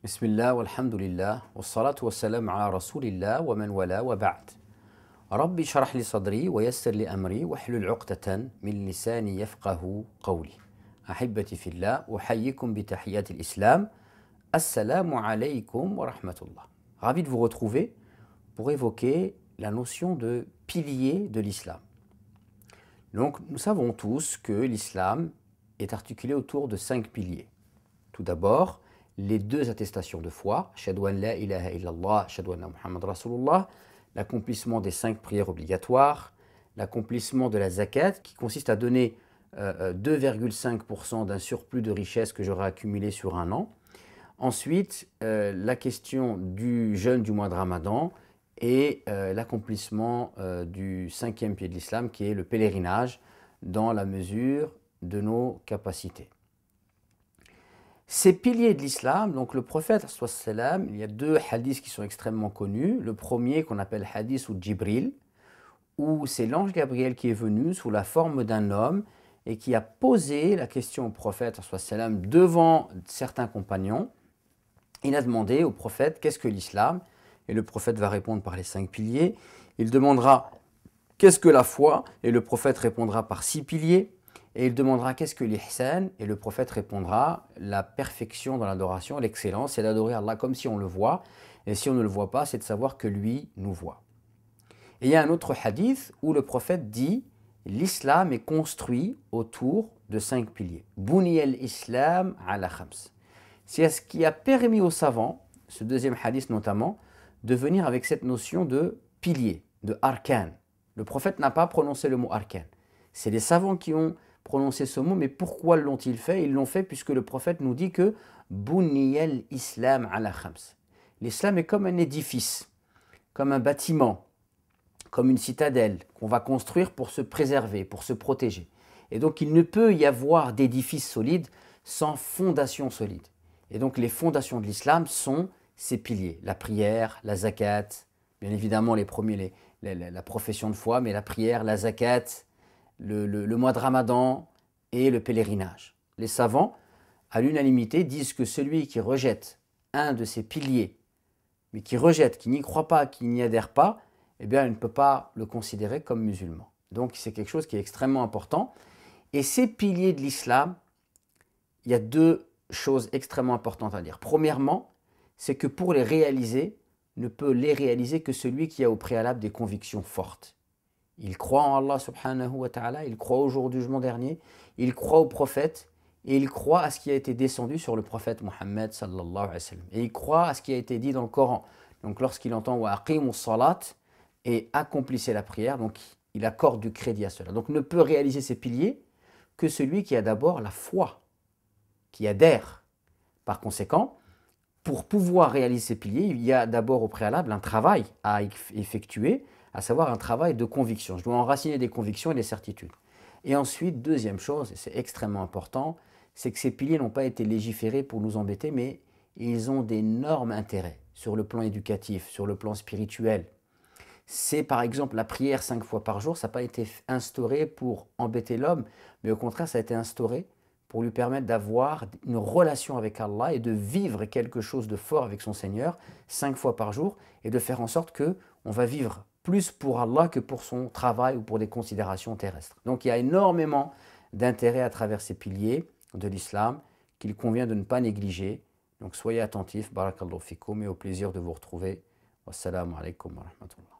Bismillah, walhamdulillah, wassalatu wassalamu ala rasulillah wa man wala wa ba'd. Rabbi shrah li sadri wa yassir li amri wa hlul 'uqdatan min lisani yafqahu qawli. Ahibbati fillah, uhayyikum bi tahiyyati l'islam. Assalamu alaykum wa rahmatullah. Ravi de vous retrouver pour évoquer la notion de pilier de l'islam. Donc, nous savons tous que l'islam est articulé autour de 5 piliers. Tout d'abord, les 2 attestations de foi, Ashhadu an la ilaha illallah, Ashhadu anna Muhammad Rasulullah, l'accomplissement des 5 prières obligatoires, l'accomplissement de la zakat, qui consiste à donner 2,5% d'un surplus de richesse que j'aurai accumulé sur un an. Ensuite, la question du jeûne du mois de Ramadan et l'accomplissement du 5e pied de l'islam, qui est le pèlerinage, dans la mesure de nos capacités. Ces piliers de l'islam, donc le prophète, il y a 2 hadiths qui sont extrêmement connus. Le premier qu'on appelle hadith ou Djibril, où c'est l'ange Gabriel qui est venu sous la forme d'un homme et qui a posé la question au prophète devant certains compagnons. Il a demandé au prophète qu'est-ce que l'islam, et le prophète va répondre par les 5 piliers. Il demandera qu'est-ce que la foi, et le prophète répondra par 6 piliers. Et il demandera qu'est-ce que l'ihsan, et le prophète répondra la perfection dans l'adoration, l'excellence, c'est d'adorer Allah comme si on le voit, et si on ne le voit pas, c'est de savoir que lui nous voit. Et il y a un autre hadith où le prophète dit l'islam est construit autour de 5 piliers. Buniyal islam ala khams. C'est ce qui a permis aux savants, ce deuxième hadith notamment, de venir avec cette notion de pilier, de arkan. Le prophète n'a pas prononcé le mot arkan. C'est les savants qui ont prononcé ce mot, mais pourquoi l'ont-ils fait? Ils l'ont fait puisque le prophète nous dit que Buniyal islam ala khams. L'islam est comme un édifice, comme un bâtiment, comme une citadelle qu'on va construire pour se préserver, pour se protéger. Et donc il ne peut y avoir d'édifice solide sans fondation solide. Et donc les fondations de l'islam sont ces piliers, la prière, la zakat, bien évidemment les premiers, la profession de foi, mais la prière, la zakat, le mois de Ramadan et le pèlerinage. Les savants, à l'unanimité, disent que celui qui rejette un de ces piliers, mais qui rejette, qui n'y croit pas, qui n'y adhère pas, eh bien, il ne peut pas le considérer comme musulman. Donc, c'est quelque chose qui est extrêmement important. Et ces piliers de l'islam, il y a 2 choses extrêmement importantes à dire. Premièrement, c'est que pour les réaliser, ne peut les réaliser que celui qui a au préalable des convictions fortes. Il croit en Allah subhanahu wa ta'ala, il croit au jour du jugement dernier, il croit au prophète et il croit à ce qui a été descendu sur le prophète Mohammed sallallahu alayhi wa sallam. Et il croit à ce qui a été dit dans le Coran. Donc lorsqu'il entend wa aqimus salat et accomplissez la prière, donc il accorde du crédit à cela. Donc ne peut réaliser ces piliers que celui qui a d'abord la foi, qui adhère. Par conséquent, pour pouvoir réaliser ces piliers, il y a d'abord au préalable un travail à effectuer, à savoir un travail de conviction. Je dois enraciner des convictions et des certitudes. Et ensuite, deuxième chose, et c'est extrêmement important, c'est que ces piliers n'ont pas été légiférés pour nous embêter, mais ils ont d'énormes intérêts sur le plan éducatif, sur le plan spirituel. C'est par exemple la prière 5 fois par jour, ça n'a pas été instauré pour embêter l'homme, mais au contraire, ça a été instauré pour lui permettre d'avoir une relation avec Allah et de vivre quelque chose de fort avec son Seigneur 5 fois par jour et de faire en sorte qu'on va vivre plus pour Allah que pour son travail ou pour des considérations terrestres. Donc il y a énormément d'intérêt à travers ces piliers de l'islam qu'il convient de ne pas négliger. Donc soyez attentifs, barakallahu fikoum, et au plaisir de vous retrouver. Wassalamu alaikum wa rahmatullah.